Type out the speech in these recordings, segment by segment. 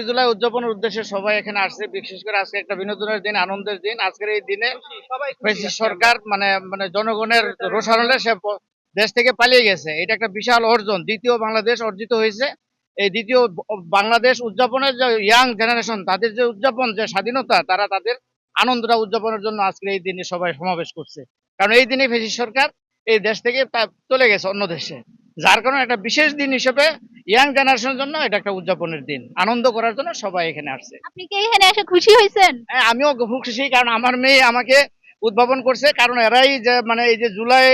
জুলাই উদযাপনের উদ্দেশ্যে সবাই এখানে আসছে। বিশেষ করে আজকে একটা বিনোদনের দিন, আনন্দের দিন। আজকের এই দিনে ফ্যাসিস্ট সরকার মানে মানে জনগণের রোষানলে সে দেশ থেকে পালিয়ে গেছে। এটা একটা বিশাল অর্জন। দ্বিতীয় বাংলাদেশ অর্জিত হয়েছে। এই দ্বিতীয় বাংলাদেশ উদযাপনের যে ইয়াং জেনারেশন, তাদের যে উদযাপন, যে স্বাধীনতা, তারা তাদের আনন্দটা উদযাপনের জন্য আজকে এই দিনে সবাই সমাবেশ করছে। কারণ এই দিনে ফ্যাসিস্ট সরকার এই দেশ থেকে চলে গেছে অন্য দেশে। যার কারণে একটা বিশেষ দিন হিসেবে ইয়াং জেনারেশনের জন্য এটা একটা উদযাপনের দিন। আনন্দ করার জন্য সবাই এখানে আসছে। আপনি কি এখানে এসে খুশি হয়েছেন? হ্যাঁ, আমিও খুব খুশি, কারণ আমার মেয়ে আমাকে উদ্ভাবন করছে। কারণ এরাই যে মানে এই যে জুলাই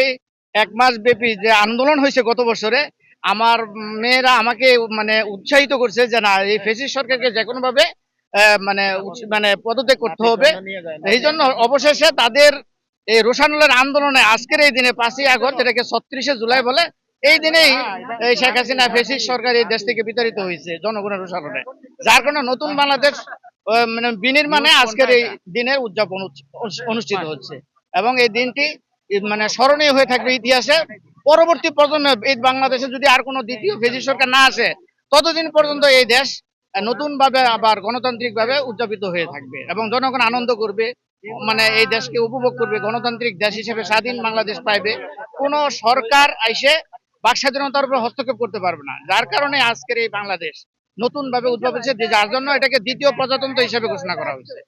1 মাস ব্যাপী যে আন্দোলন হয়েছে গত বছরে, আমার মেয়েরা আমাকে মানে উৎসাহিত করছে যে না, এই ফ্যাসিস্ট সরকারকে যে কোনো ভাবে মানে মানে পদত্যাগ করতে হবে। এই জন্য অবশেষে তাদের এই রোষানলের আন্দোলনে আজকের এই দিনে 5ই আগস্ট, যেটাকে 36শে জুলাই বলে, এই দিনেই এই শেখ হাসিনা ফ্যাসিস্ট সরকার এই দেশ থেকে বিতাড়িত হয়েছে জনগণের রোষানলে। যার কারণে নতুন বাংলাদেশ মানে বিনির্মাণে আজকের এই দিনের উদযাপন অনুষ্ঠিত হচ্ছে। এবং এই দিনটি মানে স্মরণীয় হয়ে থাকবে ইতিহাসে। পরবর্তী প্রজন্মে এই বাংলাদেশে যদি আর কোনো দ্বিতীয় ফ্যাসিস্ট সরকার না আসে, ততদিন পর্যন্ত এই দেশ নতুন ভাবে আবার গণতান্ত্রিক ভাবে উদযাপিত হয়ে থাকবে এবং জনগণ আনন্দ করবে। মানে এই দেশকে উপভোগ করবে, গণতান্ত্রিক দেশ হিসেবে স্বাধীন বাংলাদেশ পাইবে। কোন সরকার আইসে বাক স্বাধীনতার উপর হস্তক্ষেপ করতে পারবে না। যার কারণে আজকের এই বাংলাদেশ নতুন ভাবে উদ্ভাবিত হয়েছে, যার জন্য এটাকে দ্বিতীয় প্রজাতন্ত্র হিসেবে ঘোষণা করা হয়েছে।